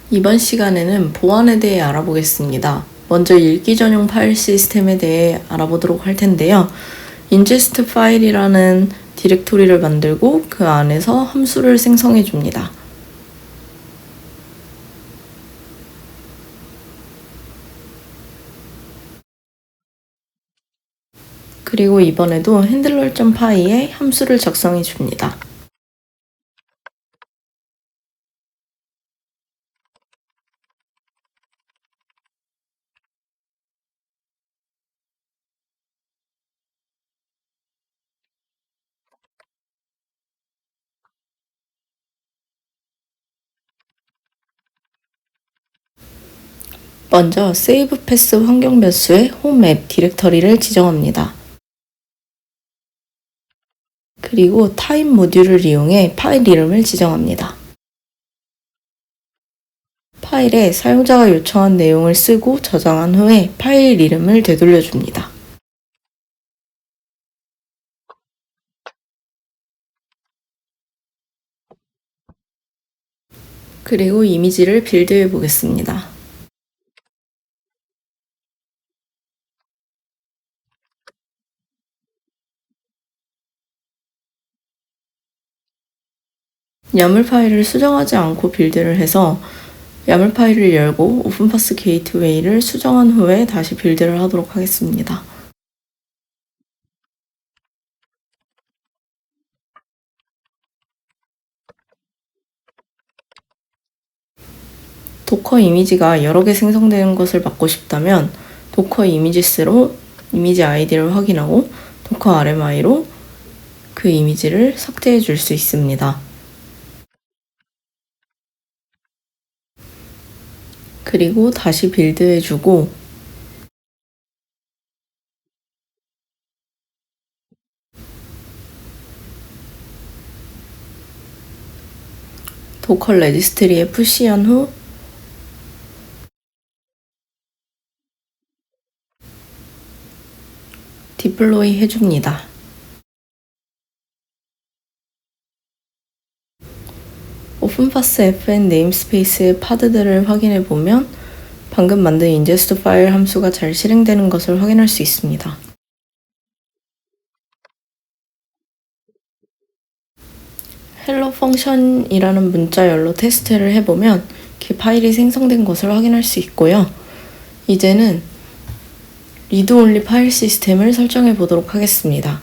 이번 시간에는 보안에 대해 알아보겠습니다. 먼저 읽기 전용 파일 시스템에 대해 알아보도록 할 텐데요. ingest 파일이라는 디렉토리를 만들고 그 안에서 함수를 생성해 줍니다. 그리고 이번에도 handler.py에 함수를 작성해 줍니다. 먼저 save path 환경 변수에 home app 디렉터리를 지정합니다. 그리고 time 모듈을 이용해 파일 이름을 지정합니다. 파일에 사용자가 요청한 내용을 쓰고 저장한 후에 파일 이름을 되돌려줍니다. 그리고 이미지를 빌드해 보겠습니다. 야물 파일을 수정하지 않고 빌드를 해서 야물 파일을 열고 오픈파스 게이트웨이를 수정한 후에 다시 빌드를 하도록 하겠습니다. 도커 이미지가 여러 개 생성되는 것을 막고 싶다면 도커 이미지스로 이미지 아이디를 확인하고 도커 RMI로 그 이미지를 삭제해 줄 수 있습니다. 그리고 다시 빌드해 주고 도커 레지스트리에 푸시한 후 디플로이 해줍니다. 오픈파스 fn 네임스페이스의 파드들을 확인해 보면 방금 만든 ingest 파일 함수가 잘 실행되는 것을 확인할 수 있습니다. hello function이라는 문자열로 테스트를 해보면 그 파일이 생성된 것을 확인할 수 있고요. 이제는 read only 파일 시스템을 설정해 보도록 하겠습니다.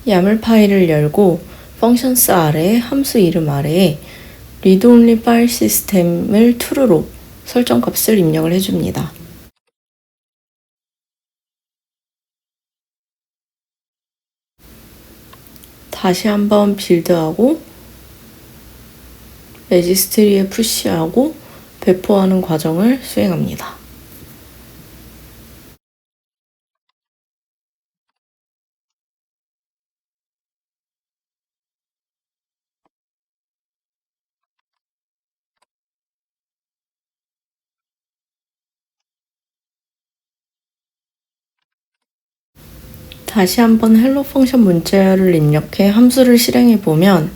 야물 파일을 열고 functions 아래에 함수 이름 아래에 read only 파일 시스템을 true로 설정값을 입력을 해줍니다. 다시 한번 빌드하고 레지스트리에 푸시하고 배포하는 과정을 수행합니다. 다시 한번 hello 펑션 문자열을 입력해 함수를 실행해 보면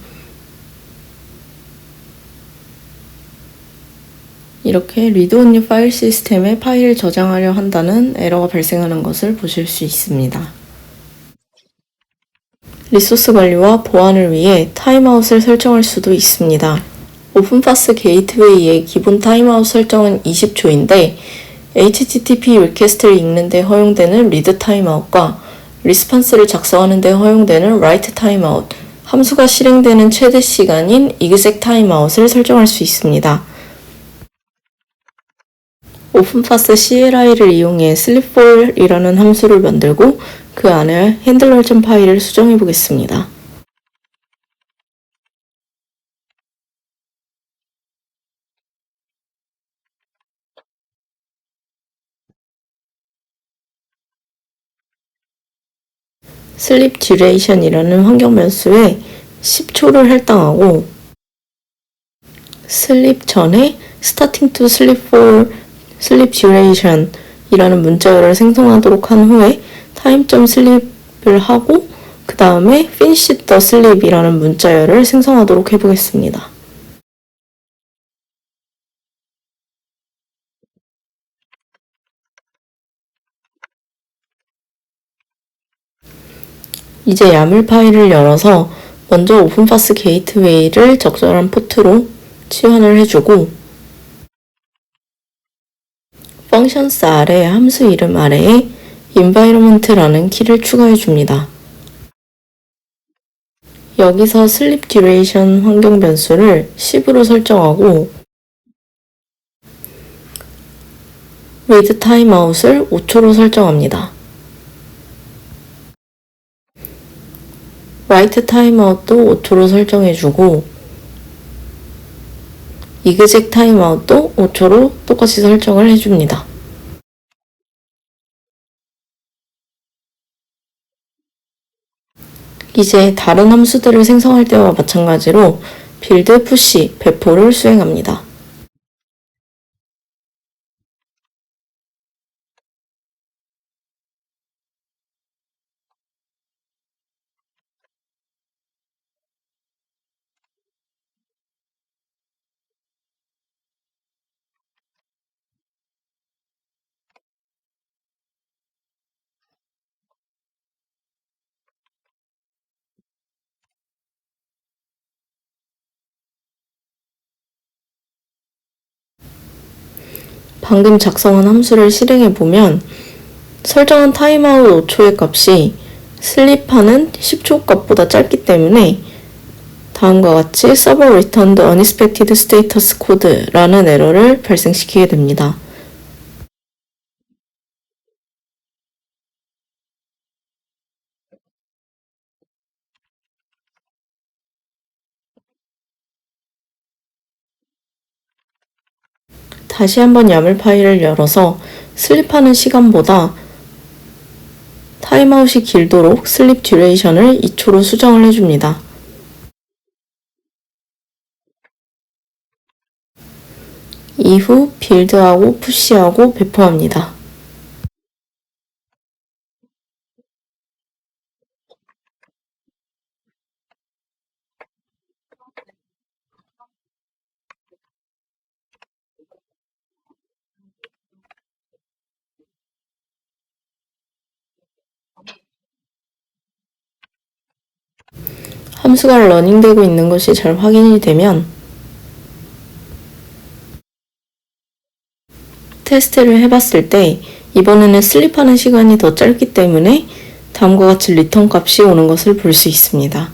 이렇게 read only 파일 시스템에 파일을 저장하려 한다는 에러가 발생하는 것을 보실 수 있습니다. 리소스 관리와 보안을 위해 타임아웃을 설정할 수도 있습니다. 오픈파스 게이트웨이의 기본 타임아웃 설정은 20초인데 HTTP 리퀘스트를 읽는 데 허용되는 read 타임아웃과 리스판스를 작성하는 데 허용되는 write 타임아웃, 함수가 실행되는 최대 시간인 exec 타임아웃을 설정할 수 있습니다. 오픈파스 CLI를 이용해 sleep4이라는 함수를 만들고 그 안에 handler.py를 수정해 보겠습니다. sleep duration이라는 환경 변수에 10초를 할당하고 sleep 전에 starting to sleep for sleep duration 이라는 문자열을 생성하도록 한 후에 time.sleep을 하고 그 다음에 finish the sleep이라는 문자열을 생성하도록 해보겠습니다. 이제 야물 파일을 열어서 먼저 오픈파스 게이트웨이를 적절한 포트로 치환을 해주고 functions 아래 함수 이름 아래에 environment라는 키를 추가해 줍니다. 여기서 sleep duration 환경 변수를 10으로 설정하고 read timeout을 5초로 설정합니다. write timeout도 5초로 설정해주고 exec timeout도 5초로 똑같이 설정을 해줍니다. 이제 다른 함수들을 생성할 때와 마찬가지로 build, push, 배포를 수행합니다. 방금 작성한 함수를 실행해보면 설정한 타임아웃 5초의 값이 슬립하는 10초 값보다 짧기 때문에 다음과 같이 Server returned unexpected status code라는 에러를 발생시키게 됩니다. 다시 한번 야물 파일을 열어서 슬립하는 시간보다 타임아웃이 길도록 슬립 듀레이션을 2초로 수정을 해줍니다. 이후 빌드하고 푸시하고 배포합니다. 함수가 러닝되고 있는 것이 잘 확인이 되면 테스트를 해봤을 때 이번에는 슬립하는 시간이 더 짧기 때문에 다음과 같이 리턴 값이 오는 것을 볼 수 있습니다.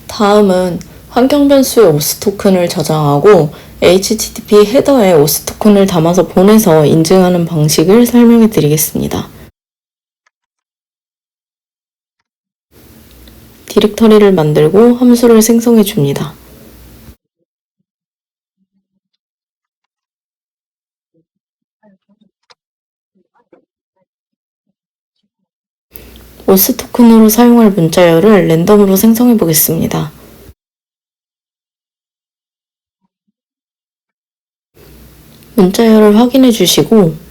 다음은 환경 변수의 OS 토큰을 저장하고 HTTP 헤더에 OS 토큰을 담아서 보내서 인증하는 방식을 설명해 드리겠습니다. 디렉터리를 만들고 함수를 생성해 줍니다. OS 토큰으로 사용할 문자열을 랜덤으로 생성해 보겠습니다. 문자열을 확인해 주시고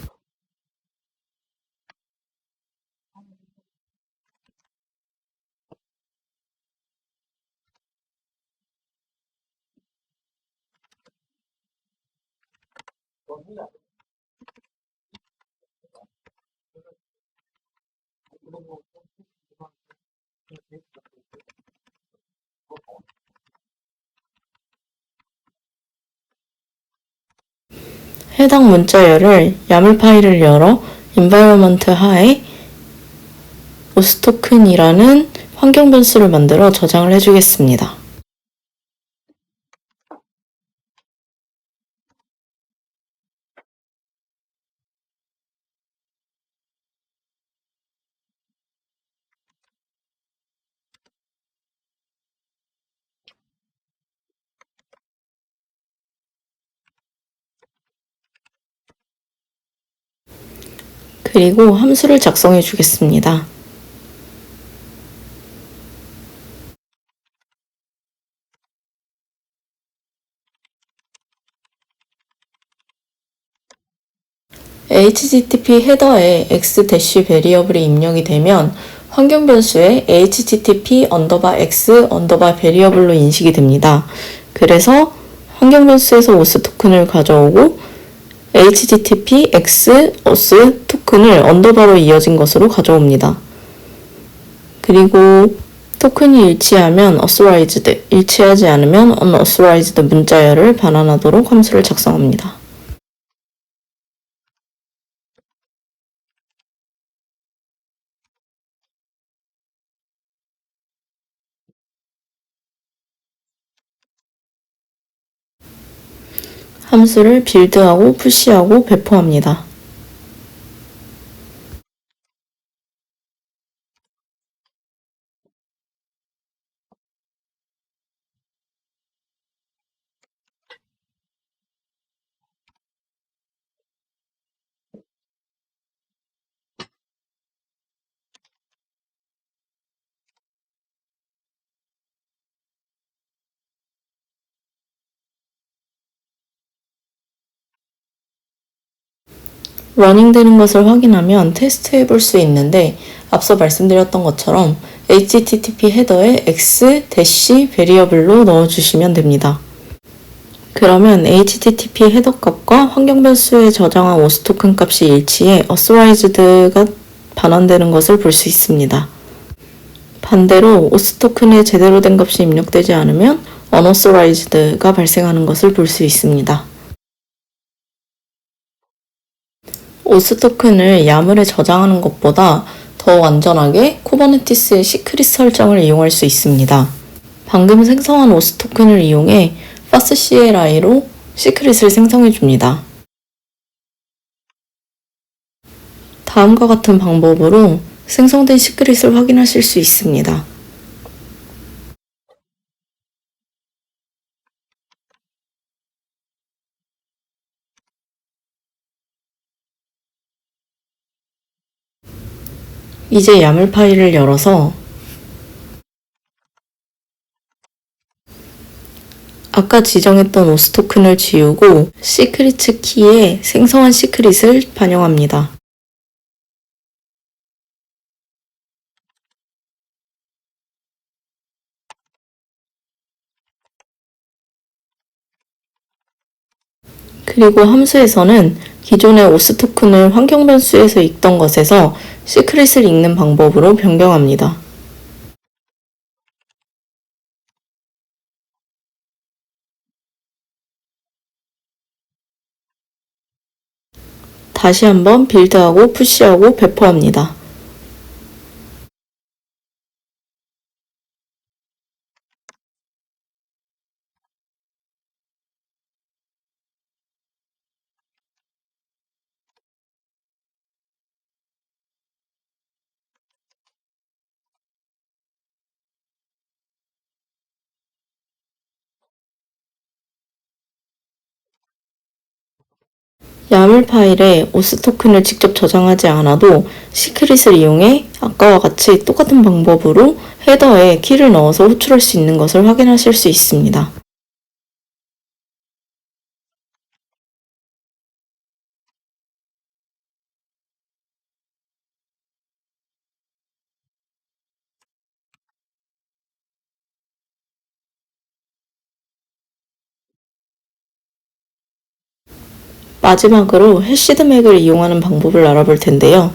해당 문자열을 야물 파일을 열어 environment 하에 OS 토큰이라는 환경 변수를 만들어 저장을 해주겠습니다. 그리고 함수를 작성해 주겠습니다. HTTP 헤더에 x 대쉬 베리어블이 입력이 되면 환경 변수에 HTTP x 베리어블로 인식이 됩니다. 그래서 환경 변수에서 OS 토큰을 가져오고 HTTP x OS 토큰을 언더바로 이어진 것으로 가져옵니다. 그리고 토큰이 일치하면 authorized, 일치하지 않으면 unauthorized 문자열을 반환하도록 함수를 작성합니다. 함수를 빌드하고 푸시하고 배포합니다. 러닝 되는 것을 확인하면 테스트해 볼 수 있는데 앞서 말씀드렸던 것처럼 HTTP 헤더에 x 대쉬 베리어블로 넣어주시면 됩니다. 그러면 HTTP 헤더 값과 환경 변수에 저장한 OS 토큰 값이 일치해 authorized가 반환되는 것을 볼 수 있습니다. 반대로 OS 토큰에 제대로 된 값이 입력되지 않으면 unauthorized가 발생하는 것을 볼 수 있습니다. OS 토큰을 YAML에 저장하는 것보다 더 안전하게 쿠버네티스의 시크릿 설정을 이용할 수 있습니다. 방금 생성한 OS 토큰을 이용해 fastCLI로 시크릿을 생성해 줍니다. 다음과 같은 방법으로 생성된 시크릿을 확인하실 수 있습니다. 이제 YAML 파일을 열어서 아까 지정했던 OS 토큰을 지우고 시크릿 키에 생성한 시크릿을 반영합니다. 그리고 함수에서는 기존의 OS 토큰을 환경 변수에서 읽던 것에서 시크릿을 읽는 방법으로 변경합니다. 다시 한번 빌드하고 푸시하고 배포합니다. YAML 파일에 OS 토큰을 직접 저장하지 않아도 시크릿을 이용해 아까와 같이 똑같은 방법으로 헤더에 키를 넣어서 호출할 수 있는 것을 확인하실 수 있습니다. 마지막으로 해시드맥을 이용하는 방법을 알아볼 텐데요.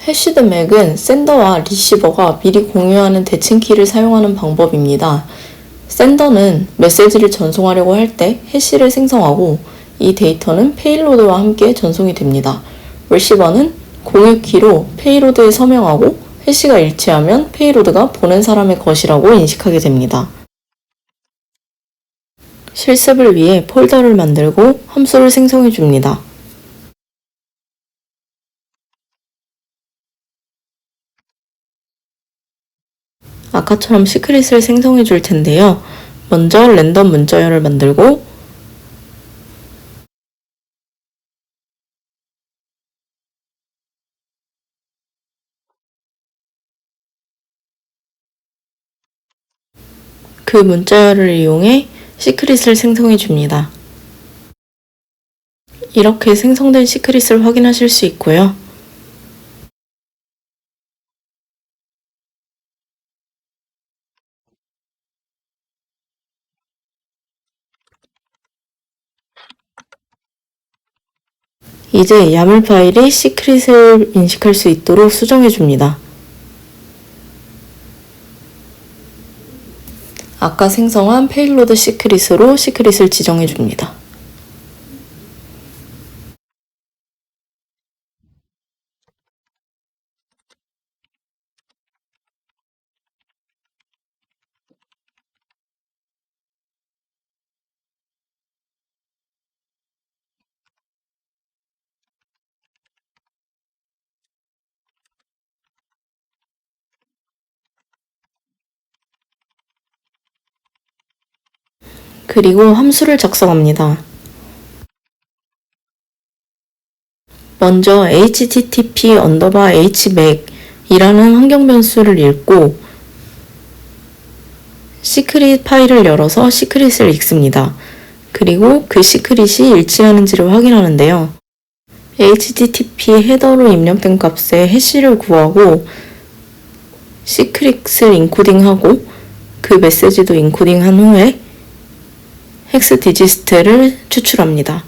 해시드맥은 센더와 리시버가 미리 공유하는 대칭 키를 사용하는 방법입니다. 센더는 메시지를 전송하려고 할 때 해시를 생성하고 이 데이터는 페이로드와 함께 전송이 됩니다. 리시버는 공유 키로 페이로드에 서명하고 해시가 일치하면 페이로드가 보낸 사람의 것이라고 인식하게 됩니다. 실습을 위해 폴더를 만들고 함수를 생성해 줍니다. 아까처럼 시크릿을 생성해 줄 텐데요. 먼저 랜덤 문자열을 만들고 그 문자열을 이용해 시크릿을 생성해 줍니다. 이렇게 생성된 시크릿을 확인하실 수 있고요. 이제 YAML 파일이 시크릿을 인식할 수 있도록 수정해 줍니다. 아까 생성한 페일로드 시크릿으로 시크릿을 지정해 줍니다. 그리고 함수를 작성합니다. 먼저 http:/hmac 이라는 환경 변수를 읽고 시크릿 파일을 열어서 시크릿을 읽습니다. 그리고 그 시크릿이 일치하는지를 확인하는데요. http 헤더로 입력된 값의 해시를 구하고 시크릿을 인코딩하고 그 메시지도 인코딩한 후에 헥스 디지스트를 추출합니다.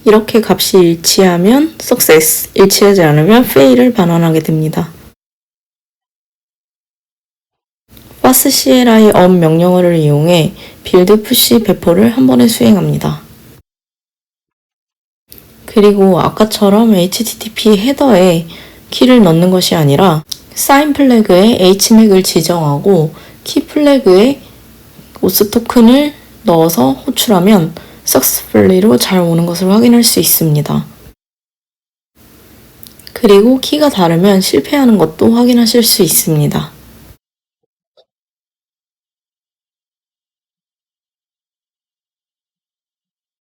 이렇게 값이 일치하면 success, 일치하지 않으면 fail을 반환하게 됩니다. fastcli on 명령어를 이용해 build push 배포를 한 번에 수행합니다. 그리고 아까처럼 http 헤더에 키를 넣는 것이 아니라 sign 플래그에 hmac을 지정하고 키 플래그에 오스 토큰을 넣어서 호출하면 successfully로 잘 오는 것을 확인할 수 있습니다. 그리고 키가 다르면 실패하는 것도 확인하실 수 있습니다.